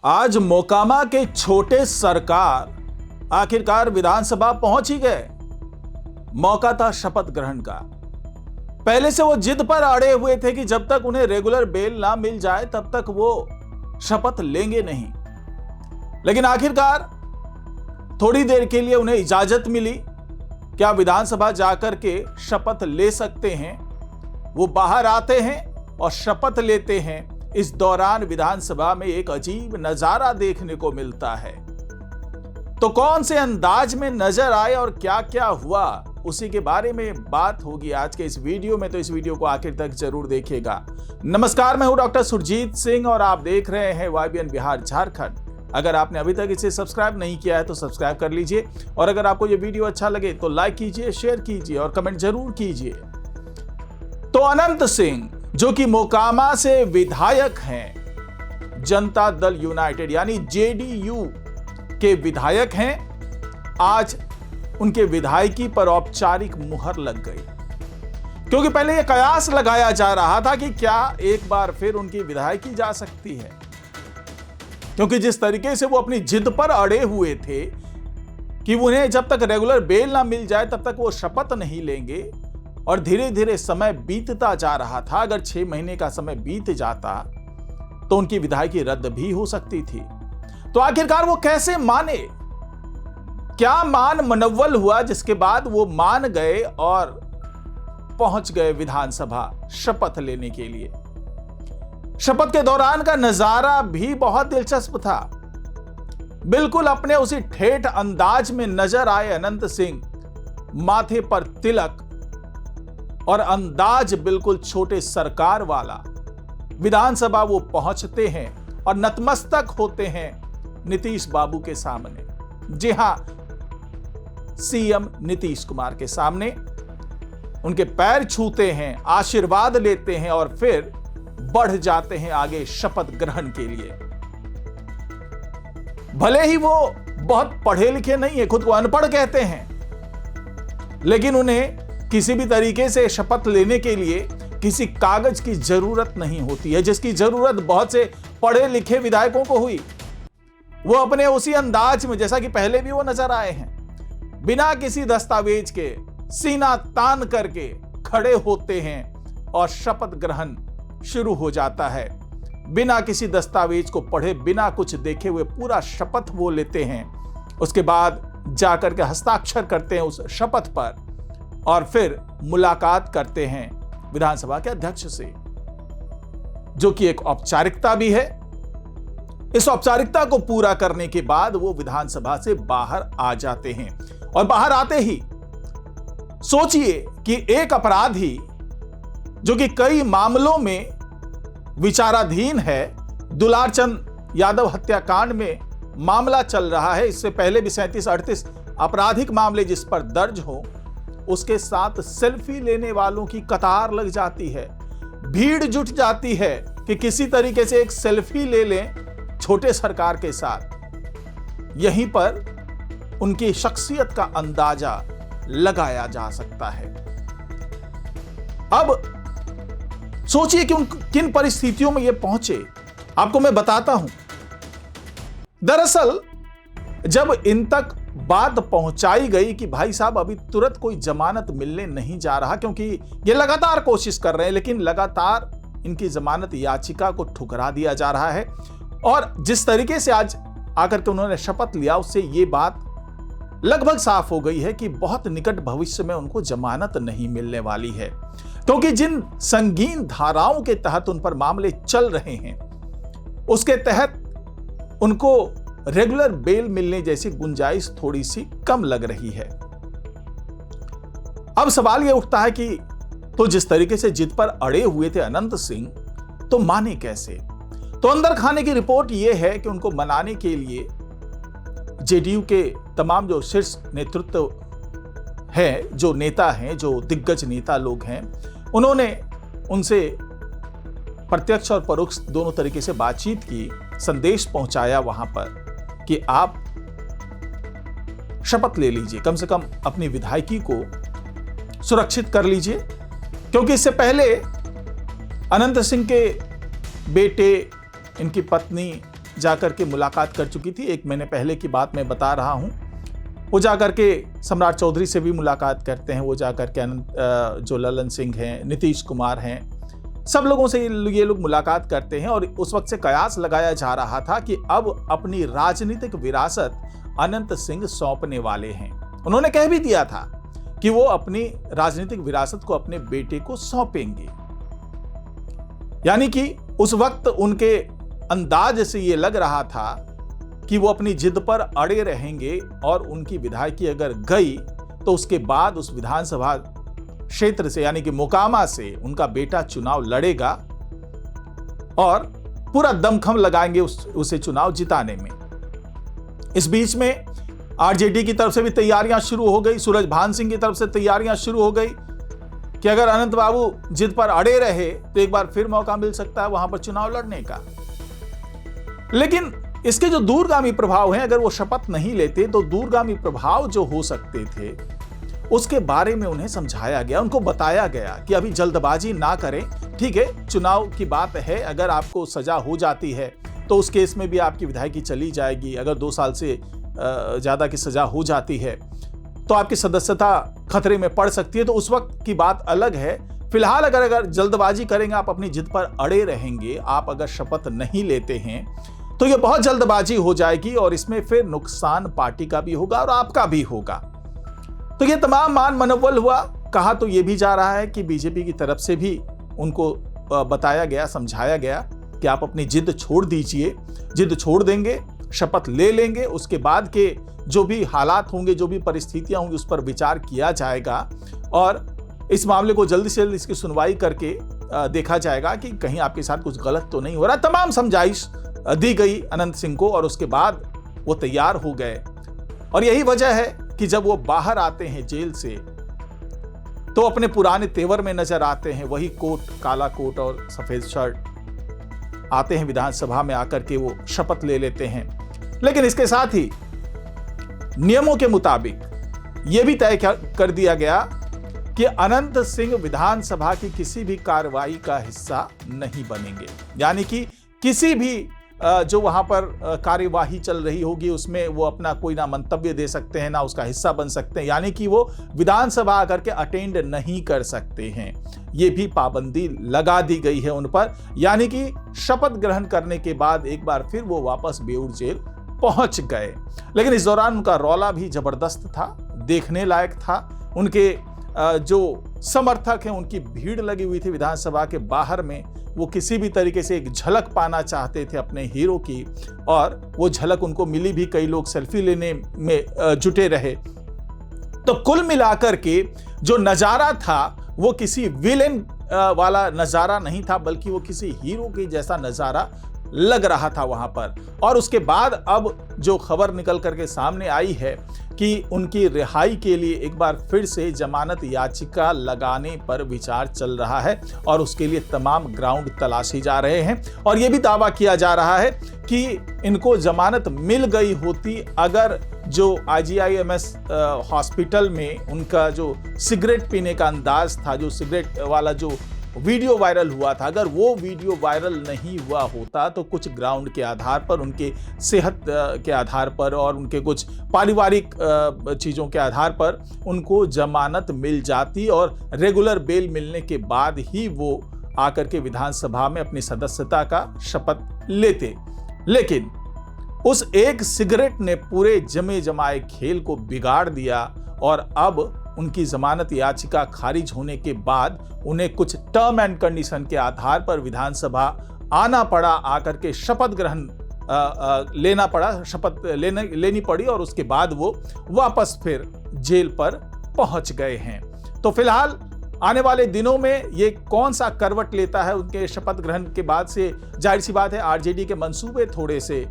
आज मोकामा के छोटे सरकार आखिरकार विधानसभा पहुंच ही गए। मौका था शपथ ग्रहण का। पहले से वो जिद पर अड़े हुए थे कि जब तक उन्हें रेगुलर बेल ना मिल जाए तब तक वो शपथ लेंगे नहीं। लेकिन आखिरकार थोड़ी देर के लिए उन्हें इजाजत मिली। क्या विधानसभा जाकर के शपथ ले सकते हैं। वो बाहर आते हैं और शपथ लेते हैं। इस दौरान विधानसभा में एक अजीब नजारा देखने को मिलता है। तो कौन से अंदाज में नजर आए और क्या क्या हुआ, उसी के बारे में बात होगी आज के इस वीडियो में। तो इस वीडियो को आखिर तक जरूर देखिएगा। नमस्कार, मैं हूं डॉक्टर सुरजीत सिंह और आप देख रहे हैं YBN बिहार झारखंड। अगर आपने अभी तक इसे सब्सक्राइब नहीं किया है तो सब्सक्राइब कर लीजिए और अगर आपको यह वीडियो अच्छा लगे तो लाइक कीजिए, शेयर कीजिए और कमेंट जरूर कीजिए। तो अनंत सिंह जो कि मोकामा से विधायक हैं, जनता दल यूनाइटेड यानी JDU के विधायक हैं, आज उनके विधायकी पर औपचारिक मुहर लग गई। क्योंकि पहले यह कयास लगाया जा रहा था कि क्या एक बार फिर उनकी विधायकी जा सकती है, क्योंकि जिस तरीके से वो अपनी जिद पर अड़े हुए थे कि उन्हें जब तक रेगुलर बेल ना मिल जाए तब तक वो शपथ नहीं लेंगे और धीरे धीरे समय बीतता जा रहा था। अगर 6 महीने का समय बीत जाता तो उनकी विधायकी रद्द भी हो सकती थी। तो आखिरकार वो कैसे माने, क्या मान मनव्वल हुआ जिसके बाद वो मान गए और पहुंच गए विधानसभा शपथ लेने के लिए। शपथ के दौरान का नजारा भी बहुत दिलचस्प था। बिल्कुल अपने उसी ठेठ अंदाज में नजर आए अनंत सिंह। माथे पर तिलक और अंदाज बिल्कुल छोटे सरकार वाला। विधानसभा वो पहुंचते हैं और नतमस्तक होते हैं नीतीश बाबू के सामने। जी हां, CM नीतीश कुमार के सामने उनके पैर छूते हैं, आशीर्वाद लेते हैं और फिर बढ़ जाते हैं आगे शपथ ग्रहण के लिए। भले ही वो बहुत पढ़े लिखे नहीं है, खुद को अनपढ़ कहते हैं, लेकिन उन्हें किसी भी तरीके से शपथ लेने के लिए किसी कागज की जरूरत नहीं होती है, जिसकी जरूरत बहुत से पढ़े लिखे विधायकों को हुई। वो अपने उसी अंदाज में, जैसा कि पहले भी वो नजर आए हैं, बिना किसी दस्तावेज के सीना तान करके खड़े होते हैं और शपथ ग्रहण शुरू हो जाता है। बिना किसी दस्तावेज को पढ़े, बिना कुछ देखे हुए पूरा शपथ वो लेते हैं। उसके बाद जाकर के हस्ताक्षर करते हैं उस शपथ पर और फिर मुलाकात करते हैं विधानसभा के अध्यक्ष से, जो कि एक औपचारिकता भी है। इस औपचारिकता को पूरा करने के बाद वो विधानसभा से बाहर आ जाते हैं और बाहर आते ही सोचिए कि एक अपराधी जो कि कई मामलों में विचाराधीन है, दुलारचंद यादव हत्याकांड में मामला चल रहा है, इससे पहले भी 37-38 आपराधिक मामले जिस पर दर्ज हो, उसके साथ सेल्फी लेने वालों की कतार लग जाती है। भीड़ जुट जाती है कि किसी तरीके से एक सेल्फी ले लें छोटे सरकार के साथ। यहीं पर उनकी शख्सियत का अंदाजा लगाया जा सकता है। अब सोचिए कि किन परिस्थितियों में ये पहुंचे, आपको मैं बताता हूं। दरअसल जब इन तक बात पहुंचाई गई कि भाई साहब अभी तुरंत कोई जमानत मिलने नहीं जा रहा, क्योंकि ये लगातार कोशिश कर रहे हैं, लेकिन लगातार इनकी जमानत याचिका को ठुकरा दिया जा रहा है। और जिस तरीके से आज आकर के उन्होंने शपथ लिया, उससे ये बात लगभग साफ हो गई है कि बहुत निकट भविष्य में उनको जमानत नहीं मिलने वाली है, क्योंकि जिन संगीन धाराओं के तहत उन पर मामले चल रहे हैं, उसके तहत उनको रेगुलर बेल मिलने जैसी गुंजाइश थोड़ी सी कम लग रही है। अब सवाल यह उठता है कि तो जिस तरीके से जिद पर अड़े हुए थे अनंत सिंह, तो माने कैसे। तो अंदर खाने की रिपोर्ट यह है कि उनको मनाने के लिए JDU के तमाम जो शीर्ष नेतृत्व है, जो नेता हैं, जो दिग्गज नेता लोग हैं, उन्होंने उनसे प्रत्यक्ष और परोक्ष दोनों तरीके से बातचीत की, संदेश पहुंचाया वहां पर कि आप शपथ ले लीजिए, कम से कम अपनी विधायकी को सुरक्षित कर लीजिए। क्योंकि इससे पहले अनंत सिंह के बेटे, इनकी पत्नी जाकर के मुलाकात कर चुकी थी। 1 महीने पहले की बात मैं बता रहा हूं। वो जाकर के सम्राट चौधरी से भी मुलाकात करते हैं, वो जाकर के जो ललन सिंह हैं, नीतीश कुमार हैं, सब लोगों से ये लोग मुलाकात करते हैं। और उस वक्त से कयास लगाया जा रहा था कि अब अपनी राजनीतिक विरासत अनंत सिंह सौंपने वाले हैं। उन्होंने कह भी दिया था कि वो अपनी राजनीतिक विरासत को अपने बेटे को सौंपेंगे। यानी कि उस वक्त उनके अंदाज से ये लग रहा था कि वो अपनी जिद पर अड़े रहेंगे और उनकी विधायकी अगर गई तो उसके बाद उस विधानसभा क्षेत्र से यानी कि मोकामा से उनका बेटा चुनाव लड़ेगा और पूरा दमखम लगाएंगे उसे चुनाव जिताने में। इस बीच में आरजेडी की तरफ से भी तैयारियां शुरू हो गई, सूरजभान सिंह की तरफ से तैयारियां शुरू हो गई कि अगर अनंत बाबू जिद पर अड़े रहे तो एक बार फिर मौका मिल सकता है वहां पर चुनाव लड़ने का। लेकिन इसके जो दूरगामी प्रभाव हैं, अगर वो शपथ नहीं लेते तो दूरगामी प्रभाव जो हो सकते थे उसके बारे में उन्हें समझाया गया, उनको बताया गया कि अभी जल्दबाजी ना करें। ठीक है, चुनाव की बात है, अगर आपको सजा हो जाती है तो उस केस में भी आपकी विधायकी चली जाएगी। अगर 2 साल से ज्यादा की सजा हो जाती है तो आपकी सदस्यता खतरे में पड़ सकती है, तो उस वक्त की बात अलग है। फिलहाल अगर जल्दबाजी करेंगे, आप अपनी जिद पर अड़े रहेंगे, आप अगर शपथ नहीं लेते हैं तो यह बहुत जल्दबाजी हो जाएगी और इसमें फिर नुकसान पार्टी का भी होगा और आपका भी होगा। तो यह तमाम मान मनोबल हुआ। कहा तो यह भी जा रहा है कि बीजेपी की तरफ से भी उनको बताया गया, समझाया गया कि आप अपनी जिद छोड़ दीजिए, जिद छोड़ देंगे, शपथ ले लेंगे, उसके बाद के जो भी हालात होंगे, जो भी परिस्थितियां होंगी, उस पर विचार किया जाएगा और इस मामले को जल्दी से जल्दी इसकी सुनवाई करके देखा जाएगा कि कहीं आपके साथ कुछ गलत तो नहीं हो रहा। तमाम समझाइश दी गई अनंत सिंह को और उसके बाद वो तैयार हो गए। और यही वजह है कि जब वो बाहर आते हैं जेल से तो अपने पुराने तेवर में नजर आते हैं, वही कोट, काला कोट और सफेद शर्ट। आते हैं विधानसभा में, आकर के वो शपथ ले लेते हैं। लेकिन इसके साथ ही नियमों के मुताबिक यह भी तय कर दिया गया कि अनंत सिंह विधानसभा की किसी भी कार्रवाई का हिस्सा नहीं बनेंगे। यानी कि किसी भी जो वहां पर कार्यवाही चल रही होगी उसमें वो अपना कोई ना मंतव्य दे सकते हैं, ना उसका हिस्सा बन सकते हैं। यानी कि वो विधानसभा आकर के अटेंड नहीं कर सकते हैं। ये भी पाबंदी लगा दी गई है उन पर। यानी कि शपथ ग्रहण करने के बाद एक बार फिर वो वापस बेऊर जेल पहुंच गए। लेकिन इस दौरान उनका रौला भी जबरदस्त था, देखने लायक था। उनके जो समर्थक हैं उनकी भीड़ लगी हुई थी विधानसभा के बाहर में। वो किसी भी तरीके से एक झलक पाना चाहते थे अपने हीरो की और वो झलक उनको मिली भी। कई लोग सेल्फी लेने में जुटे रहे। तो कुल मिलाकर के जो नजारा था वो किसी विलेन वाला नजारा नहीं था, बल्कि वो किसी हीरो के जैसा नजारा लग रहा था वहां पर। और उसके बाद अब जो खबर निकल करके सामने आई है कि उनकी रिहाई के लिए एक बार फिर से जमानत याचिका लगाने पर विचार चल रहा है और उसके लिए तमाम ग्राउंड तलाशे जा रहे हैं। और यह भी दावा किया जा रहा है कि इनको जमानत मिल गई होती अगर जो IGIMS हॉस्पिटल में उनका जो सिगरेट पीने का अंदाज था, जो सिगरेट वाला जो वीडियो वायरल हुआ था, अगर वो वीडियो वायरल नहीं हुआ होता तो कुछ ग्राउंड के आधार पर, उनके सेहत के आधार पर और उनके कुछ पारिवारिक चीज़ों के आधार पर उनको जमानत मिल जाती और रेगुलर बेल मिलने के बाद ही वो आकर के विधानसभा में अपनी सदस्यता का शपथ लेते। लेकिन उस एक सिगरेट ने पूरे जमे जमाए खेल को बिगाड़ दिया और अब उनकी जमानत याचिका खारिज होने के बाद उन्हें कुछ टर्म एंड कंडीशन के आधार पर विधानसभा आना पड़ा, आकर के शपथ ग्रहण लेना पड़ा, शपथ लेनी पड़ी और उसके बाद वो वापस फिर जेल पर पहुंच गए हैं। तो फिलहाल आने वाले दिनों में ये कौन सा करवट लेता है उनके शपथ ग्रहण के बाद से, जाहिर सी बात है आरजेडी के मंसूबे थोड़े से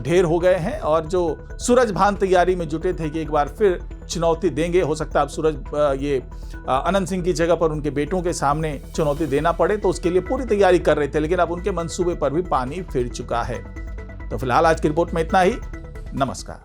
ढेर हो गए हैं और जो सूरजभान तैयारी में जुटे थे कि एक बार फिर चुनौती देंगे, हो सकता है अब अनंत सिंह की जगह पर उनके बेटों के सामने चुनौती देना पड़े, तो उसके लिए पूरी तैयारी कर रहे थे। लेकिन अब उनके मंसूबे पर भी पानी फिर चुका है। तो फिलहाल आज की रिपोर्ट में इतना ही। नमस्कार।